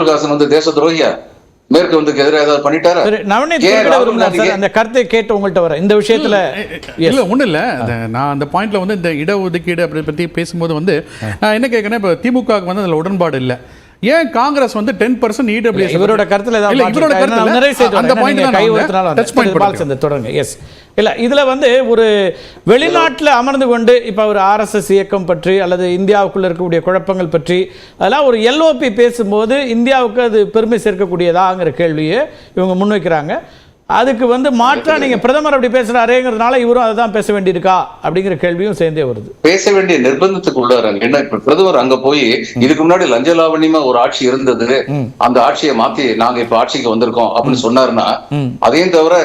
கமல்ஹாசன் வந்து தேச துரோகியா? மேற்கு வந்து எதிராக ஏதாவது பண்ணிட்டாரா? அந்த கருத்தை கேட்டு உங்கள்கிட்ட வர இந்த விஷயத்துல இல்ல ஒண்ணு இல்ல, நான் அந்த பாயிண்ட்ல வந்து இந்த இடஒதுக்கீடு அப்படி பத்தி பேசும்போது வந்து நான் என்ன கேட்கறேன், இப்போ திமுகவுக்கு வந்து அதுல உடன்பாடு இல்லை, ஏன் காங்கிரஸ் வந்து 10% இடபிள்யூஎஸ் இவரோட கருத்துல தொடருங்க. எஸ் இல்ல இதுல வந்து ஒரு வெளிநாட்டில் அமர்ந்து கொண்டு இப்ப ஒரு RSS இயக்கம் பற்றி அல்லது இந்தியாவுக்குள்ள இருக்கக்கூடிய குழப்பங்கள் பற்றி அதெல்லாம் ஒரு LOP பேசும்போது இந்தியாவுக்கு அது பெருமை சேர்க்கக்கூடியதாங்கிற கேள்வியை இவங்க முன்வைக்கிறாங்க. அதுக்கு வந்து மாற்றா நீங்க பிரதமர் அப்படி பேசுறாருங்கிறதுனால இவரும் அதை தான் பேச வேண்டியிருக்கா அப்படிங்கிற கேள்வியும் சேர்ந்தே வருது. பேச வேண்டிய நிர்பந்தத்துக்கு உள்ளாராங்க. என்ன பிரதமர் அங்க போய் இதுக்கு முன்னாடி லஞ்ச லாவண்யமா ஒரு ஆட்சி இருந்தது, அந்த ஆட்சியை மாத்தி நாங்க இப்ப ஆட்சிக்கு வந்திருக்கோம் அப்படின்னு சொன்னாருன்னா, அதையும் தவிர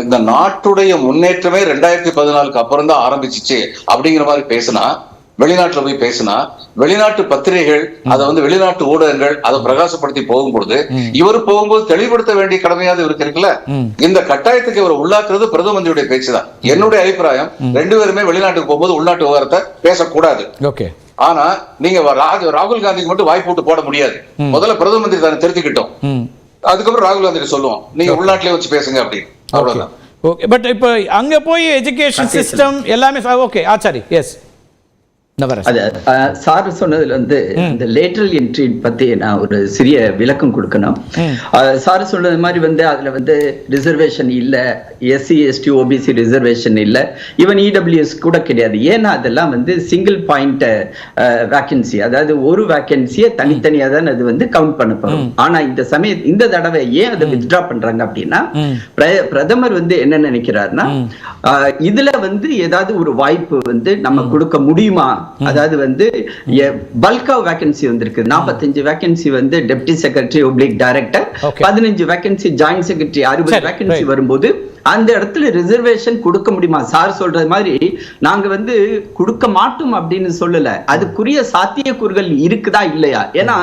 இந்த நாட்டுடைய முன்னேற்றமே 2014 அப்புறம் தான் ஆரம்பிச்சிச்சு அப்படிங்கிற மாதிரி பேசினா, வெளிநாட்டுல போய் பேசினா வெளிநாட்டு பத்திரிகைகள் அதை வந்து வெளிநாட்டு ஊடகங்கள் அதை பிரகாசப்படுத்தி போகும்பொழுது இவர் போகும்போது தெளிவுபடுத்த வேண்டிய கடமையாவது இவருக்கு இருக்குல்ல. இந்த கட்டாயத்துக்கு இவர் உள்ளாக்குறது பிரதம மந்திரியுடைய பேச்சுதான். என்னுடைய அபிப்பிராயம், ரெண்டு பேருமே வெளிநாட்டுக்கு போகும்போது உள்நாட்டு விவகாரத்தை பேசக்கூடாது. ஆனா நீங்க ராகுல் காந்திக்கு மட்டும் வாய்ப்பு விட்டு போட முடியாது. முதல்ல பிரதம மந்திரி தானே திருத்திக்கிட்டோம், அதுக்கப்புறம் ராகுல் காந்தி சொல்லுவோம் நீங்க உள்நாட்டிலே வச்சு பேசுங்க அப்படின்னு. அவ்வளவுதான். பட் இப்ப அங்க போய் எஜுகேஷன் சிஸ்டம் எல்லாமே ஓகே ஆச்சாரி. எஸ் சார் சொன்னதுல வந்து இந்த லேட்டரல் என்ட்ரி பத்தி நான் ஒரு சிறிய விளக்கம் கொடுக்கணும். சார் சொன்னது மாதிரி வந்து அதுல வந்து ரிசர்வேஷன் இல்ல, SC ST OBC ரிசர்வேஷன் இல்ல, ஈவன் EWS கூட கிடையாது. ஏன்னா அதெல்லாம் வந்து சிங்கிள் பாயிண்ட் வேக்கன்சி, அதாவது ஒரு வேக்கன்சியை தனித்தனியா தான் அது வந்து கவுண்ட் பண்ணப்படும். ஆனா இந்த தடவை ஏன் அதை வித்ட்ரா பண்றாங்க அப்படின்னா, பிரதமர் வந்து என்ன நினைக்கிறாருன்னா, இதுல வந்து ஏதாவது ஒரு வாய்ப்பு வந்து நம்ம கொடுக்க முடியுமா, அதாவது வந்து பல்கா வேகன்சி வந்திருக்கு, 45 வேகன்சி வந்து deputy secretary oblique director, 15 vacancy joint secretary, 60 vacancy வரும்போது அந்த இடத்துல ரிசர்வேஷன் கொடுக்க முடியுமா? சார் சொல்றது மாதிரி நாங்க வந்து கொடுக்க மாட்டோம் அப்படின்னு சொல்லல, அதுக்குரிய சாத்தியக்கூறுகள் இருக்குதா இல்லையா? ஏன்னா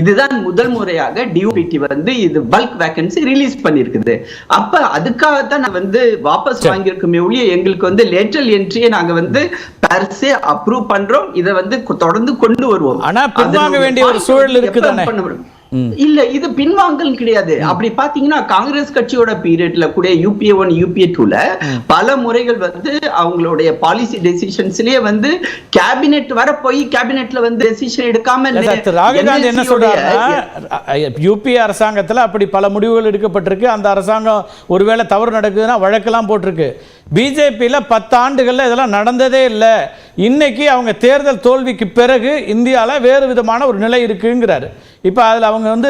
இதுதான் முதல் முறையாக DOPT வந்து இது பல்க் வேகன்சி ரிலீஸ் பண்ணிருக்குது. அப்ப அதுக்காகத்தான் நான் வந்து வாபஸ் வாங்கியிருக்கோமே ஒழிய எங்களுக்கு வந்து லேட்டரல் என்ட்ரியை நாங்க வந்து பர்சே அப்ரூவ் பண்றோம், இதை வந்து தொடர்ந்து கொண்டு வருவோம். ஆனா பின்வாங்க வேண்டிய ஒரு சூழல் இருக்குதானே? இல்ல இது பின்வாங்கல் கிடையாது. அப்படி பாத்தீங்கன்னா காங்கிரஸ் கட்சியோட பீரியட்ல கூட UPA 1 UPA 2ல பல முறைகள் வந்து அவங்களுடைய பாலிசி டெசிஷன்ஸ்லயே வந்து கேபினெட் வர போய் கேபினெட்ல வந்து டெசிஷன் எடுக்காம ராகுல் காந்தி என்ன சொல்றாருன்னா, UPA அரசாங்கத்துல அப்படி பல முடிவுகள் எடுக்கப்பட்டிருக்கு, அந்த அரசாங்கம் ஒருவேளை தவறு நடக்குதுன்னா வழக்கெல்லாம் போட்டிருக்கு. BJPல 10 ஆண்டுகள்ல இதெல்லாம் நடந்ததே இல்லை, இன்னைக்கு அவங்க தேர்தல் தோல்விக்கு பிறகு இந்தியால வேறு விதமான ஒரு நிலை இருக்குங்கிறாரு. இப்ப அதுல அவங்க வந்து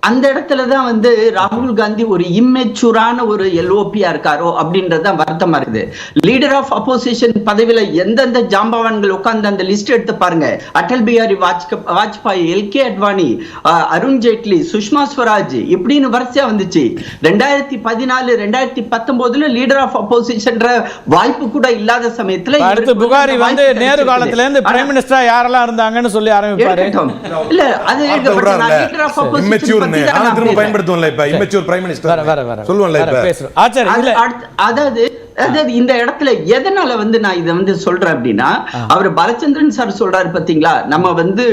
அந்த இடத்துலதான் வந்து ராகுல் காந்தி ஒரு இம்மெச்சூரான ஒரு LOP-யா இருக்காரோ அப்படின்றதுதான் வருத்தமா இருக்குது. லீடர் ஆஃப் அப்போசிஷன் பதவியில எந்தெந்த ஜாம்பவான்கள் உட்கார்ந்து அந்த லிஸ்ட் எடுத்து பாருங்க. அடல் பிஹாரி வாஜ்பாய், LK அத்வானி, அருண் ஜேட்லி, சுஷ்மா ஸ்வராஜ் இப்படின்னு வரிசையா வந்துச்சு. 2014 2019 லீடர் ஆஃப் அப்போசிஷன் வாய்ப்பு கூட இல்லாத சமயத்துல புகாரி வந்து நேரு காலத்துல இருந்து பிரைம் மினிஸ்டரா யாரெல்லாம் இருந்தாங்கன்னு சொல்லி ஆரம்பிப்பாரு. இல்ல அது லீடர் ஆஃப் அப்போசிஷன் அதாவது இந்த இடத்துல எதனால வந்து நான் இதை வந்து சொல்றேன் அப்படின்னா, அவர் பாலச்சந்திரன் சார் சொல்றாரு பாத்தீங்களா, நம்ம வந்து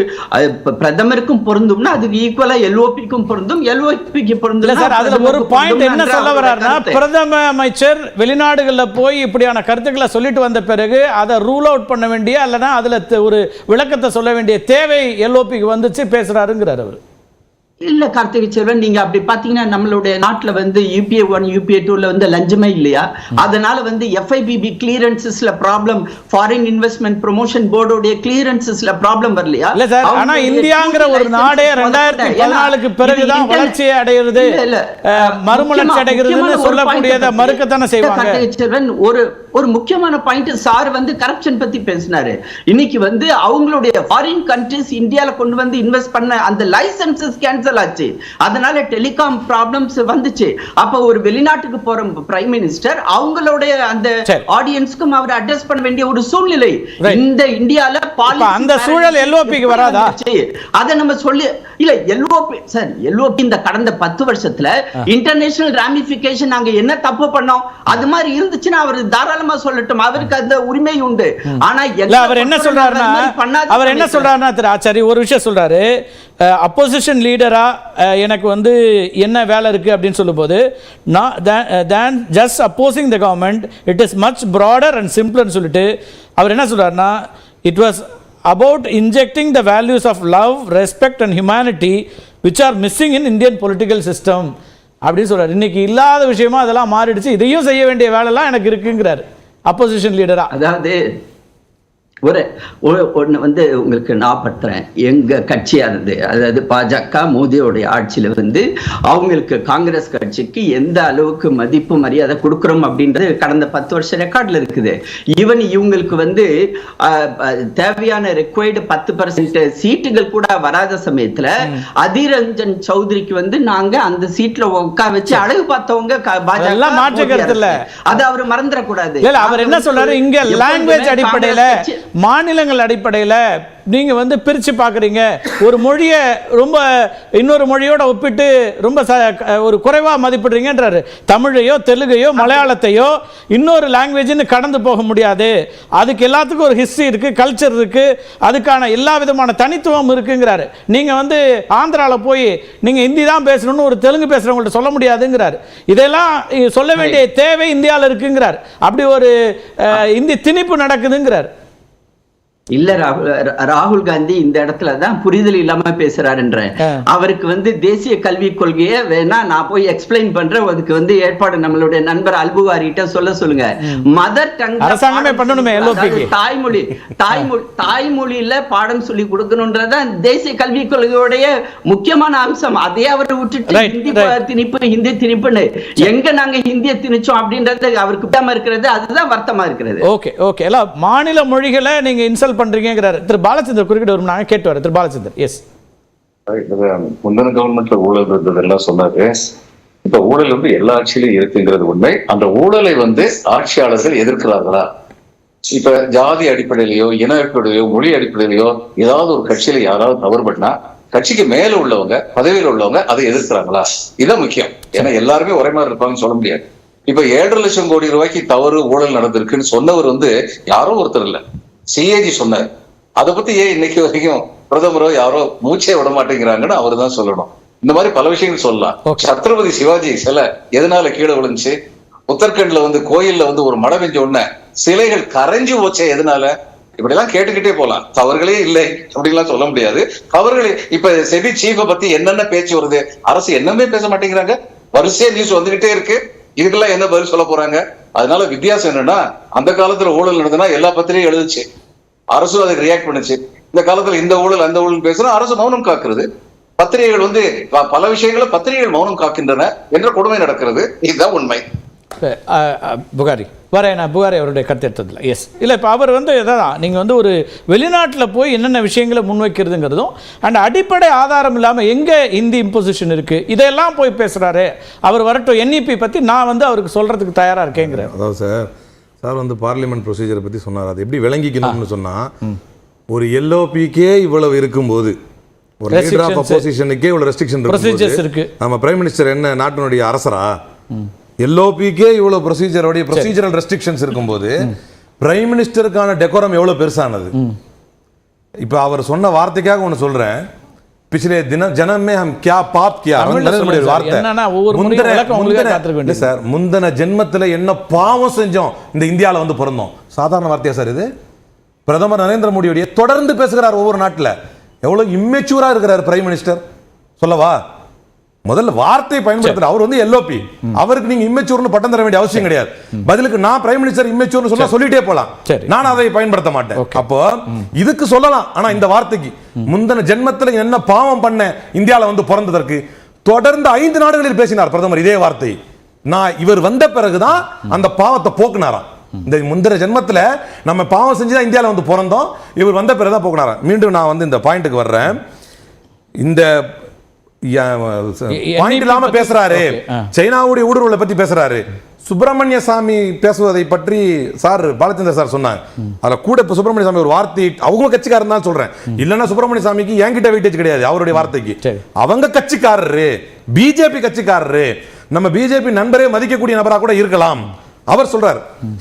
பிரதமருக்கும் பொருந்தும்னா அதுக்கு ஈக்குவலா LOP-க்கும் பொருந்தும், LOP-க்கு பொருந்தும். அதுல ஒரு பாயிண்ட் என்ன சொல்ல வர்றாருன்னா, பிரதம அமைச்சர் வெளிநாடுகள்ல போய் இப்படியான கருத்துக்களை சொல்லிட்டு வந்த பிறகு அதை ரூல் அவுட் பண்ண வேண்டிய அல்லனா அதுல ஒரு விளக்கத்தை சொல்ல வேண்டிய தேவை LOP-க்கு வந்துச்சு பேசுறாருங்கிறார் அவர். இல்ல கார்த்திகை செல்வன், நீங்க அப்படி பாத்தீங்கன்னா நம்மளுடைய நாட்டுல வந்து UPA 1 UPA 2ல வந்து லஞ்சமே இல்லையா? அதனால வந்து FIPB கிளியரன்சஸ்ல ப்ராப்ளம், ஃபாரின் இன்வெஸ்ட்மெண்ட் ப்ரமோஷன் போர்டோட கிளியரன்சஸ்ல ப்ராப்ளம் வரலையா? இல்ல சார், ஆனா இந்தியாங்கிற ஒரு நாடே 2014க்கு பிறகுதான் வளர்ச்சி அடைகிறது, மறுமலர்ச்சி அடைகிறதுன்னு சொல்லக்கூடியதை மறுக்கத்தானே செய்வாங்க. கார்த்திகை செல்வன், ஒரு முக்கியமான பாயிண்ட் சார் வந்து கரப்ஷன் பத்தி பேசினாரு. இன்னைக்கு வந்து அவங்களுடைய ஃபாரின் கண்ட்ரிஸ் இந்தியால கொண்டு வந்து இன்வெஸ்ட் பண்ண அந்த லைசென்சஸ் கேன்சல் ஆச்சு, அதனால டெலிகாம் ப்ராப்ளம்ஸ் வந்துச்சு. அப்ப ஒரு வெளிநாட்டுக்கு போற பிரைம் மினிஸ்டர் அவங்களுடைய அந்த ஆடியன்ஸ்க்கும் அவர் அட்ரஸ் பண்ண வேண்டிய ஒரு சூழ்நிலை இந்த இந்தியால அந்த சூழல் LOP-க்கு வராதா? அதை நம்ம சொல்லி இல்ல எல்ஓபி சார், எல்ஓபி இந்த கடந்த 10 வருஷத்துல இன்டர்நேஷனல் ராமிபிகேஷன் நாங்க என்ன தப்பு பண்ணோம் அது மாதிரி இருந்துச்சுன்னா அவர் தாராளமா சொல்லட்டும், அவருக்கு அந்த உரிமை உண்டு. ஆனா அவர் என்ன சொல்றாருன்னா திரு ஆச்சாரி ஒரு விஷயம் சொல்றாரு, அப்போசிஷன் லீடரா எனக்கு வந்து என்ன வேலை இருக்கு அப்படின்னு சொல்லும்போது than just opposing the government it is much broader and simpler ன்னு சொல்லிட்டு அவர் என்ன சொல்றாருன்னா it was about injecting the values of love, respect and humanity which are missing in Indian political system அப்படின்னு சொல்றாரு. இன்னைக்கு இல்லாத விஷயமா அதெல்லாம் மாறிடுச்சு, இதையும் செய்ய வேண்டிய வேலைலாம் எனக்கு இருக்குங்கிறாரு அப்போசிஷன் லீடரா. அதாவது ஒன்னு வந்து உங்களுக்கு ஞாபகப்படுத்துறேன், எங்க கட்சியானது அதாவது பாஜக மோடியோடைய ஆட்சியில வந்து அவங்களுக்கு காங்கிரஸ் கட்சிக்கு எந்த அளவுக்கு மதிப்பு மரியாதை கொடுக்கிறோம் அப்படின்றது கடந்த 10 வருஷம் ரெக்கார்ட்ல இருக்குது. ஈவன் இவங்களுக்கு வந்து தேவையான ரெக்வயர்டு 10% சீட்டுகள் கூட வராத சமயத்துல அதிர் ரஞ்சன் சௌத்ரிக்கு வந்து நாங்க அந்த சீட்ல உட்கார வச்சு அழகு பார்த்தவங்க பாஜக, அது அவர் மறந்துடக்கூடாது. அவர் என்ன சொல்றாரு, இங்க லாங்குவேஜ் அடிப்படையில மாநிலங்கள் அடிப்படையில் நீங்க வந்து பிரிச்சு பார்க்குறீங்க, ஒரு மொழியை ரொம்ப இன்னொரு மொழியோட ஒப்பிட்டு ரொம்ப ஒரு குறைவா மதிப்பிடுறீங்கன்றாரு. தமிழையோ தெலுங்கையோ மலையாளத்தையோ இன்னொரு லாங்குவேஜ்னு கடந்து போக முடியாது, அதுக்கு எல்லாத்துக்கும் ஒரு ஹிஸ்டரி இருக்கு, கல்ச்சர் இருக்கு, அதுக்கான எல்லா விதமான தனித்துவம் இருக்குங்கிறாரு. நீங்க வந்து ஆந்திரால போய் நீங்க ஹிந்தி தான் பேசணும்னு ஒரு தெலுங்கு பேசுறவங்கள்ட்ட சொல்ல முடியாதுங்கிறாரு. இதெல்லாம் சொல்ல வேண்டிய தேவை இந்தியாவில் இருக்குங்கிறார். அப்படி ஒரு இந்தி திணிப்பு நடக்குதுங்கிறார். இல்ல ராகுல் காந்தி இந்த இடத்துல தான் புரிதல் இல்லாம பேசுறாருன்ற, அவருக்கு வந்து தேசிய கல்விக் கொள்கையை வேணா நான் போய் எக்ஸ்பிளைன் பண்றேன், அதுக்கு வந்து ஏற்பாடு நம்மளுடைய நண்பர் அல்புகாரிட்ட சொல்லுங்க. மதர் டங் தாய்மொழியில பாடம் சொல்லி கொடுக்கணும்ன்றதான் தேசிய கல்விக் கொள்கையுடைய முக்கியமான அம்சம். அதே அவர் விட்டுட்டு ஹிந்தி திணிப்பு ஹிந்தி திணிப்புன்னு எங்க நாங்க ஹிந்தியை திணிச்சோம் அப்படின்றது அவருக்கு விடாம இருக்கிறது, அதுதான் வருத்தமா இருக்கிறது. ஓகே ஓகே, எல்லாம் மாநில மொழிகளை நீங்க இன்சல்ட் பண்றீங்கிறாரு திரு பாலச்சந்தர். குறுக்கிட்டு வரும், நாங்க கேட்டு வரேன். திரு பாலச்சந்தர். எஸ், முந்தின கவர்மெண்ட்ல ஊழல் இருந்ததெல்லாம் சொன்னாரு. இப்ப ஊழல் வந்து எல்லா ஆட்சியிலும் இருக்குங்கிறது உண்மை. அந்த ஊழலை வந்து ஆட்சியாளர்கள் எதிர்க்கிறார்களா? இப்ப ஜாதி அடிப்படையிலயோ இன அடிப்படையிலயோ மொழி அடிப்படையிலயோ ஏதாவது ஒரு கட்சியில யாராவது தவறு பண்ணா கட்சிக்கு மேல உள்ளவங்க பதவியில் உள்ளவங்க அதை எதிர்க்கிறாங்களா? இதான் முக்கியம். ஏன்னா எல்லாருமே ஒரே மாதிரி இருப்பாங்கன்னு சொல்ல முடியாது. இப்ப 7.5 லட்சம் கோடி ரூபாய்க்கு தவறு ஊழல் நடந்திருக்குன்னு சொன்னவர் வந்து யாரோ ஒருத்தர் இல்ல, சிஏஜி சொன்னார். அதை பத்தி ஏன் இன்னைக்கு வரைக்கும் பிரதமரோ யாரோ மூச்சே விட மாட்டேங்கிறாங்கன்னு அவர் தான் சொல்லணும். இந்த மாதிரி பல விஷயங்கள் சொல்லலாம். சத்ரபதி சிவாஜி சிலை எதனால கீழே விழுந்துச்சு? உத்தரகண்ட்ல வந்து கோயில்ல வந்து ஒரு மழை பெஞ்ச உடனே சிலைகள் கரைஞ்சு போச்சே, எதனால? இப்படி எல்லாம் கேட்டுக்கிட்டே போலாம். தவறுகளே இல்லை அப்படின்லாம் சொல்ல முடியாது. தவறுகளே இப்ப செபி சீஃபை பத்தி என்னென்ன பேச்சு வருது, அரசு என்னமே பேச மாட்டேங்கிறாங்க. வரிசையா நியூஸ் வந்துகிட்டே இருக்கு. இதுக்கெல்லாம் என்ன பதில் சொல்ல போறாங்க? அதனால வித்தியாசம் என்னன்னா, அந்த காலத்துல ஊழல் நடந்ததுன்னா எல்லா பத்திரிகையும் எழுதுச்சு, அரசு அதுக்கு ரியாக்ட் பண்ணுச்சு. இந்த காலத்துல இந்த ஊழல் அந்த ஊழல் பேசுறா, அரசு மௌனம் காக்குறது. பத்திரிகைகள் வந்து பல விஷயங்களை பத்திரிகைகள் மௌனம் காக்கின்றன என்ற கொடுமை நடக்கிறது. இதுதான் உண்மை. புகாரி புகாரி அவருடைய கருத்து எடுத்ததில்ல. எஸ், இல்லை இப்போ அவர் வந்து எதான் நீங்கள் வந்து ஒரு வெளிநாட்டில் போய் என்னென்ன விஷயங்களை முன்வைக்கிறதுங்கிறதும் அண்ட் அடிப்படை ஆதாரம் இல்லாமல் எங்கே இந்தி இம்போசிஷன் இருக்குது இதையெல்லாம் போய் பேசுகிறாரு. அவர் வரட்டும், என்இபி பற்றி நான் வந்து அவருக்கு சொல்கிறதுக்கு தயாராக இருக்கேங்கிறார். அதாவது சார் வந்து பார்லிமெண்ட் ப்ரொசீஜரை பற்றி சொன்னார். அது எப்படி விளங்கிக்கணும்னு சொன்னால், ஒரு எல்ஓபிக்கே இவ்வளவு இருக்கும்போது, ஒரு லீடர் ஆஃப் அப்போசிஷனுக்கே இவ்வளவு ரெஸ்ட்ரிக்ஷன் இருக்கு. நம்ம பிரைம் மினிஸ்டர் என்ன நாட்டினுடைய அரசரா? எல்ஓபிக்கே இவ்வளவு ப்ரொசீஜரல் ரெஸ்ட்ரிக்ஷன்ஸ் இருக்கும்போது பிரைம் மினிஸ்டருக்கான டெக்கோரம் எவ்வளவு பெருசானது? இப்போ அவர் சொன்ன வார்த்தைக்காக ஒன்று சொல்றேன். பிछले जन्म में हम क्या पाप किया, சார் முந்தின ஜென்மத்தில் என்ன பாவம் செஞ்சோம் இந்த இந்தியாவில் வந்து பிறந்தோம். சாதாரண வார்த்தையா சார் இது? பிரதமர் நரேந்திர மோடியுடைய தொடர்ந்து பேசுகிறார் ஒவ்வொரு நாட்டில். எவ்வளவு இம்மெச்சூரா இருக்கிறார் பிரைம் மினிஸ்டர் சொல்லவா? முதல்ல வார்த்தை பயன்படுத்துற அவர் வந்து எல்ஓபி, அவருக்கு நீங்க இம்மெச்சூர்னு பட்டம் தர வேண்டிய அவசியம் கிடையாது. பதிலுக்கு நான் பிரைம் மினிஸ்டர் இம்மெச்சூர்னு சொன்னா சொல்லிட்டே போலாம், நான் அதை பயன்படுத்த மாட்டேன். அப்போ இதுக்கு சொல்லலாம். ஆனா இந்த வார்த்தைக்கு முந்தின ஜென்மத்தில் என்ன பாவம் பண்ண இந்தியாவில் வந்து பிறந்ததற்கு தொடர்ந்து 5 நாடுகளில் பேசினார் பிரதமர் இதே வார்த்தை. நான் இவர் வந்த பிறகுதான் அந்த பாவத்தை போக்குனாராம். இந்த முந்தின ஜென்மத்தில் நம்ம பாவம் செஞ்சுதான் இந்தியாவில் வந்து பிறந்தோம், இவர் வந்த பிறகுதான் போக்குனாராம். மீண்டும் நான் வந்து இந்த பாயிண்ட்டுக்கு வர்றேன். பாயிண்ட் இல்லாம பேசுறாரு, சைனாவுடைய ஊடுருவலை பத்தி பேசுறாரு. சுப்பிரமணிய சாமி பேசுவதை பற்றி சார் பாலச்சந்திர சார் சொன்னாங்க. அதுல கூட இப்ப சுப்பிரமணிய சாமி ஒரு வார்த்தை, அவங்க கட்சிக்காரன் தான் சொல்றேன், இல்லன்னா சுப்பிரமணிய சாமிக்கு என்கிட்ட வெயிட்டேஜ் கிடையாது அவருடைய வார்த்தைக்கு. அவங்க கட்சிக்காரரு, பிஜேபி கட்சிக்காரரு, நம்ம பிஜேபி நண்பரே மதிக்கக்கூடிய நபரா கூட இருக்கலாம். அவர் சொல்றார்,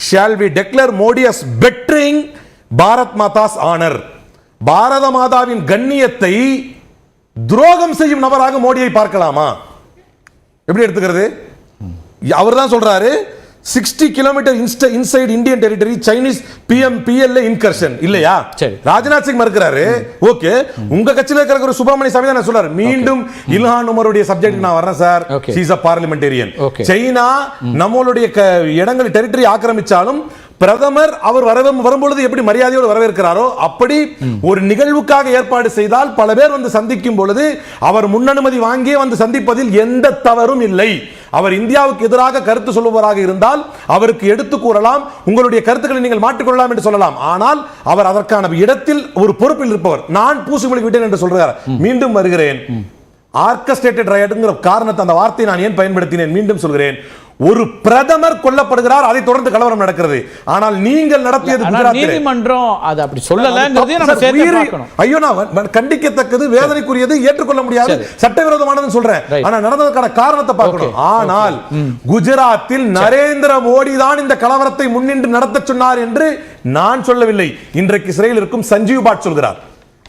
shall we declare Modi as bettering Bharat Mata's honour, பாரத மாதாவின் கண்ணியத்தை துரோகம் செய்யும் நபராக மோடியை பார்க்கலாமா? எப்படி எடுத்துக்கிறது? அவர் தான் சொல்றாரு 60 kilometre inside Indian territory Chinese PMPLA incursion இல்லையா? ராஜ்நாத் சிங் மறுக்கிறாரு. ஓகே, உங்க கட்சியில இருக்கிற ஒரு சுப்பிரமணிய சாமி தான் சொல்றாரு. மீண்டும் இல்ஹான் உமருடைய சப்ஜெக்ட் நான் வரேன் sir. he is a parliamentarian. China நம்மளுடைய இடங்கள் டெரிட்டரி ஆக்கிரமிச்சாலும் பிரதமர் அவர் வரும்பொழுது எப்படி மரியாதையோடு வரவேற்கிறாரோ அப்படி ஒரு நிகழ்வுக்காக ஏற்பாடு செய்தால் பல பேர் வந்து சந்திக்கும் பொழுது அவர் முன்னனுமதி வாங்கியே வந்து சந்திப்பதில் எந்த தவறும் இல்லை. அவர் இந்தியாவுக்கு எதிராக கருத்து சொல்லுவராக இருந்தால் அவருக்கு எடுத்து கூறலாம், உங்களுடைய கருத்துக்களை நீங்கள் மாற்றிக்கொள்ளலாம் என்று சொல்லலாம். ஆனால் அவர் அதற்கான இடத்தில் ஒரு பொறுப்பில் இருப்பவர். நான் பூசிமொழி விட்டேன் என்று சொல்றார். மீண்டும் வருகிறேன், ஆர்கஸ்ட்ரேட்டட் ரைட்ங்கிற காரணத்தை, அந்த வார்த்தையை நான் ஏன் பயன்படுத்தினேன் மீண்டும் சொல்கிறேன். ஒரு பிரதமர் கொல்லப்படுகிறார், அதை தொடர்ந்து கலவரம் நடக்கிறது. ஆனால் நீங்கள் நடத்தியது நீதிமன்றம் அது அப்படி சொல்லலங்கிறதை நம்ம சேர்த்து பார்க்கணும். ஐயோ, நான் கண்டிக்கத்தக்கது, வேதனைக்குரியது, ஏற்றுக்கொள்ள முடியாது, சட்டவிரோதமானதுன்னு சொல்றேன். ஆனா நடந்ததற்கான காரணத்தை பார்க்கணும். ஆனால் குஜராத்தில் நரேந்திர மோடி தான் இந்த கலவரத்தை முன்னின்று நடத்த சொன்னார் என்று நான் சொல்லவில்லை. இன்றைக்கு சிறையில் இருக்கும் சஞ்சீவ் பாட் சொல்கிறார்.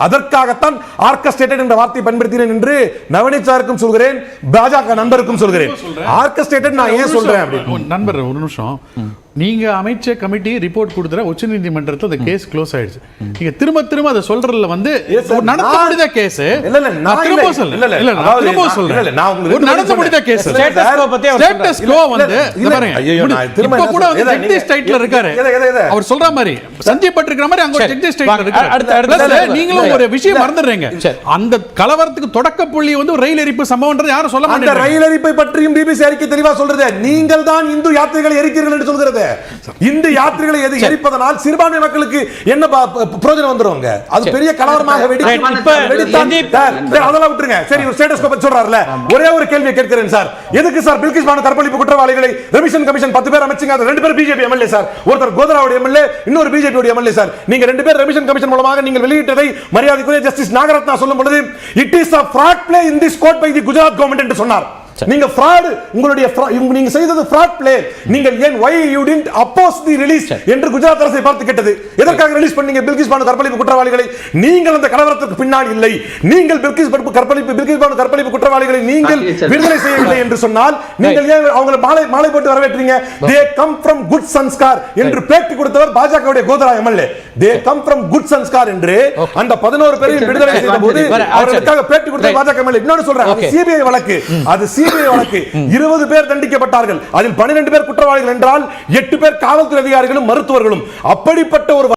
அதற்காகத்தான் ஆர்கஸ்ட்ரேட்டட் என்ற வார்த்தையை பயன்படுத்தினேன் என்று நவநீத் சாருக்கும் சொல்கிறேன், பாஜக நண்பருக்கும் சொல்கிறேன். ஆர்கஸ்ட்ரேட்டட் நான் ஏன் சொல்றேன் அப்படி? நண்பர் ஒரு நிமிஷம், நீங்க அமைச்ச கமிட்டி ரிப்போர்ட் கொடுத்துற உச்சநீதிமன்றத்தில் அந்த கேஸ் க்ளோஸ் ஆயிடுச்சு. நீங்க திரும்ப திரும்ப அதை சொல்றதுல வந்து நடத்த முடியாத கேஸ். இல்ல இல்ல, நான் திரும்ப சொல்றேன். ஒரு நடத்த முடியாத கேஸ். ஸ்டேட்டஸ் கோ வந்து பாருங்க, இப்ப கூட வந்து ஜெகதீஷ் ஸ்டேட்ல இருக்காரு. அவர் சொல்ற மாதிரி சஞ்சீவ் பட் இருக்கிற மாதிரி அங்க ஜெகதீஷ் ஸ்டேட்ல இருக்காரு. நீங்களும் ஒரு விஷயம் மறந்துடுறீங்க. அந்த கலவரத்துக்கு தொடக்க புள்ளி வந்து ரயில் எரிப்பு சம்பவம்ன்றது யாரும் சொல்ல மாட்டாங்க. அந்த ரயில் எரிப்பை பற்றியும் பிபிசி அறிக்கை தெளிவா சொல்றது. நீங்கள் தான் இந்து யாத்திரைகளை எரிக்கிறீர்கள் என்று சொல்கிறது. இந்து யாத்திரைகளை எரிப்பதனால் சிறுபான்மை மக்களுக்கு என்ன பிரயோஜனம் வந்துருவாங்க? அது பெரிய கலவரமாக அதெல்லாம் விட்டுருங்க. சரி, ஒரு ஸ்டேட்டஸ் பத்தி சொல்றாருல, ஒரே ஒரு கேள்வியை கேட்கிறேன் சார். எதுக்கு சார் பில்கிஸ் பானு கற்பழிப்பு குற்றவாளிகளை ரெவிஷன் கமிஷன் 10 பேர் அமைச்சீங்க? அது 2 பேர் பிஜேபி எம்எல்ஏ சார். ஒருத்தர் கோதராவுடைய எம்எல்ஏ, இன்னொரு பிஜேபி எம்எல்ஏ சார். நீங்க 2 பேர் ரெவிஷன் கமிஷன் மூலமாக நீங்கள் வெளியிட்டதை மரியாதைக்குரிய ஜஸ்டிஸ் நாகரத்னா சொல்லும் பொழுது it is a fraud play in this court by the Gujarat government என்று சொன்னார். நீங்க fraud, உங்களுடைய நீங்க செய்தது fraud play. நீங்கள் ஏன் why you didn't oppose the release என்று குஜராத் அரசை பார்த்து கேட்டது. எதற்காக ரிலீஸ் பண்ணீங்க பில்கிஸ் பானு கற்பழிப்பு குற்றவாளிகளை? நீங்கள் அந்த கலவரத்துக்கு பின்னால் இல்லை. நீங்கள் பில்கிஸ் பானு கற்பழிப்பு குற்றவாளிகளை நீங்கள் விடுதலை செய்யவில்லை என்று சொன்னால் நீங்கள் ஏன் அவங்களை மாலை போட்டு வரவேற்றீங்க? they come from good sanskar என்று பேட்டி கொடுத்தவர் பாஜகவுடைய கோதரா MLA. they come from good sanskar என்று அந்த 11 பேரையும் விடுதலை செய்தபோது அவர்களுக்காக பேட்டி கொடுத்த பாஜக எம்எல்ஏ. இன்னொரு சொல்றேன், சிபிஐ வழக்கு, அது சிபிஐ வழக்கு. 20 பேர் தண்டிக்கப்பட்டார்கள். அதில் 12 பேர் குற்றவாளிகள் என்றால் 8 பேர் காவல்துறை அதிகாரிகளும் மருத்துவர்களும். அப்படிப்பட்ட ஒரு